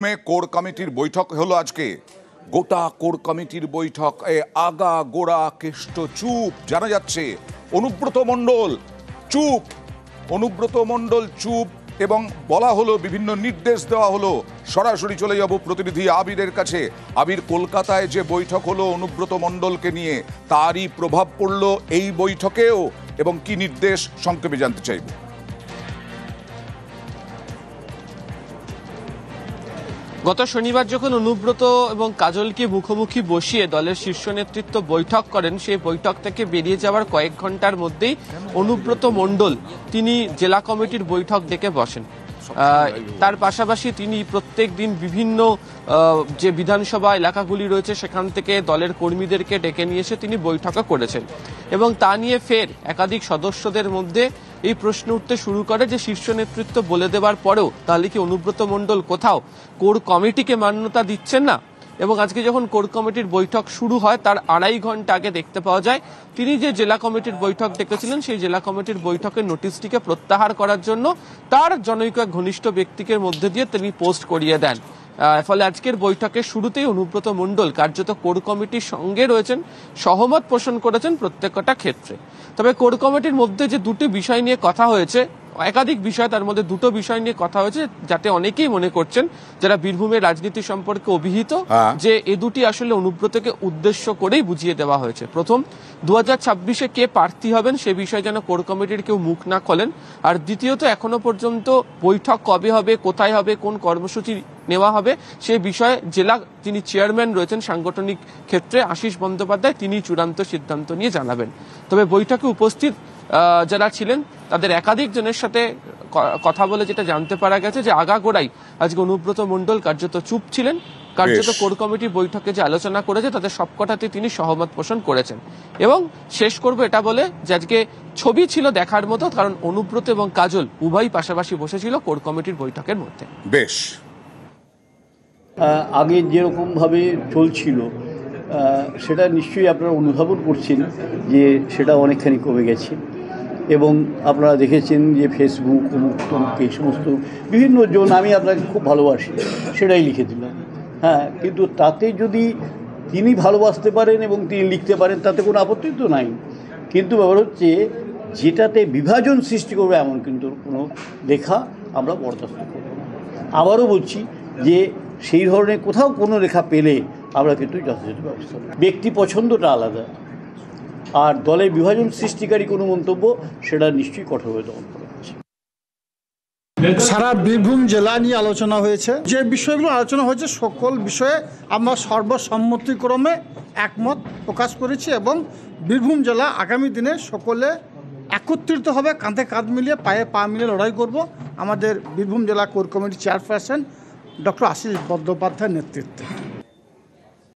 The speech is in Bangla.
কোর কমিটির বৈঠক হলো আজকে। গোটা কোর কমিটির বৈঠক আগা গোড়া কেষ্ট চুপ। জানা যাচ্ছে অনুব্রত মণ্ডল চুপ এবং বলা হলো, বিভিন্ন নির্দেশ দেওয়া হলো। সরাসরি চলে যাব প্রতিনিধি আবিরের কাছে। আবির, কলকাতায় যে বৈঠক হলো অনুব্রত মণ্ডলকে নিয়ে, তারই প্রভাব পড়লো এই বৈঠকেও, এবং কি নির্দেশ সংক্ষেপে জানতে চাইব। গত শনিবার যখন অনুব্রত এবং কাজলকে মুখোমুখি বসিয়ে দলের শীর্ষ নেতৃত্ব বৈঠক করেন, সেই বৈঠক থেকে বেরিয়ে যাওয়ার কয়েক ঘন্টার মধ্যেই অনুব্রত মণ্ডল তিনি জেলা কমিটির বৈঠক ডেকে বসেন। তার পাশাপাশি তিনি প্রত্যেক দিন বিভিন্ন যে বিধানসভা এলাকাগুলি রয়েছে সেখান থেকে দলের কর্মীদেরকে ডেকে নিয়ে এসে তিনি বৈঠকও করেছেন, এবং তা নিয়ে ফের একাধিক সদস্যদের মধ্যে এই প্রশ্ন উঠতে শুরু করে যে শীর্ষ নেতৃত্ব বলে দেওয়ার পরেও তাহলে কি অনুব্রত মণ্ডল কোথাও কোর কমিটিকে মান্যতা দিচ্ছেন না? এবং আজকে যখন কোর কমিটির বৈঠক শুরু হয় তার আড়াই ঘন্টা আগে দেখতে পাওয়া যায় তিনি যে জেলা কমিটির বৈঠক ডেকেছিলেন সেই জেলা কমিটির বৈঠকের নোটিশটিকে প্রত্যাহার করার জন্য তার জনৈক ঘনিষ্ঠ ব্যক্তিকে মধ্যে দিয়ে তিনি পোস্ট করিয়ে দেন। ফলে আজকের বৈঠকের শুরুতেই অনুব্রত মণ্ডল কার্যত কোর কমিটির সঙ্গে রয়েছেন, সহমত পোষণ করেছেন প্রত্যেকটা ক্ষেত্রে। তবে কোর কমিটির মধ্যে যে দুটি বিষয় নিয়ে কথা হয়েছে, একাধিক বিষয়, তার মধ্যে দুটো বিষয় নিয়ে কথা হয়েছে যাতে অনেকেই মনে করছেন যারা বীরভূমের রাজনীতি সম্পর্কে অভিহিত যে এ দুটি আসলে অনুব্রতকে উদ্দেশ্য করেই বুঝিয়ে দেওয়া হয়েছে। প্রথম, 2026-এ কে প্রার্থী হবেন সে বিষয়ে যেন কোর কমিটির কেউ মুখ না খোলেন। আর দ্বিতীয়ত, এখনো পর্যন্ত বৈঠক কবে হবে, কোথায় হবে, কোন কর্মসূচি নেওয়া হবে সে বিষয়ে জেলা যিনি চেয়ারম্যান রয়েছেন সাংগঠনিক ক্ষেত্রে আশিস বন্দ্যোপাধ্যায়, তিনি চূড়ান্ত সিদ্ধান্ত নিয়ে জানাবেন। তবে বৈঠকে উপস্থিত যারা ছিলেন তাদের একাধিক জনের সাথে কথা বলে যেটা জানতে পারা গেছে যে আগাগোড়াই আজকে অনুব্রত মণ্ডল কার্যত চুপ ছিলেন। কার্যত কোর কমিটির বৈঠকে যে আলোচনা করেছে তাদের সবকটাতে তিনি সহমত পোষণ করেছেন। এবং শেষ করব এটা বলে যে আজকে ছবি ছিল দেখার মতো, কারণ অনুব্রত এবং কাজল উভয়ই পাশাপাশি বসেছিল কোর কমিটির বৈঠকের মধ্যে। বেশ, আগে যেরকমভাবে চলছিল সেটা নিশ্চয়ই আপনারা অনুধাবন করছেন যে সেটা অনেকখানি কমে গেছে। এবং আপনারা দেখেছেন যে ফেসবুক এই সমস্ত বিভিন্ন জন আমি আপনাকে খুব ভালোবাসি সেটাই লিখে দিলাম। হ্যাঁ, কিন্তু তাতে যদি তিনি ভালোবাসতে পারেন এবং তিনি লিখতে পারেন তাতে কোনো আপত্তি তো নাই, কিন্তু ব্যাপার হচ্ছে যেটাতে বিভাজন সৃষ্টি করবে এমন কিন্তু কোনো লেখা আমরা বরদাস্ত করব না। আবারও বলছি যে সেই ধরনের কোথাও কোনো লেখা পেলে আমরা কিন্তু যথাযথ ব্যবস্থা নেব। ব্যক্তি পছন্দটা আলাদা, আর দলের বিভাজন সৃষ্টিকারী কোনো মন্তব্য সেটা নিশ্চয়ই কঠোরভাবে দমন করা হচ্ছে। সারা বীরভূম জেলা নিয়ে আলোচনা হয়েছে, যে বিষয়গুলো আলোচনা হয়েছে সকল বিষয়ে আমরা সর্বসম্মতিক্রমে একমত প্রকাশ করেছি, এবং বীরভূম জেলা আগামী দিনে সকলে একত্রিত হবে, কাঁধে কাঁধ মিলিয়ে পায়ে পা মিলিয়ে লড়াই করব আমাদের বীরভূম জেলা কোর কমিটির চেয়ারপারসন ডক্টর আশিস বন্দ্যোপাধ্যায়ের নেতৃত্বে।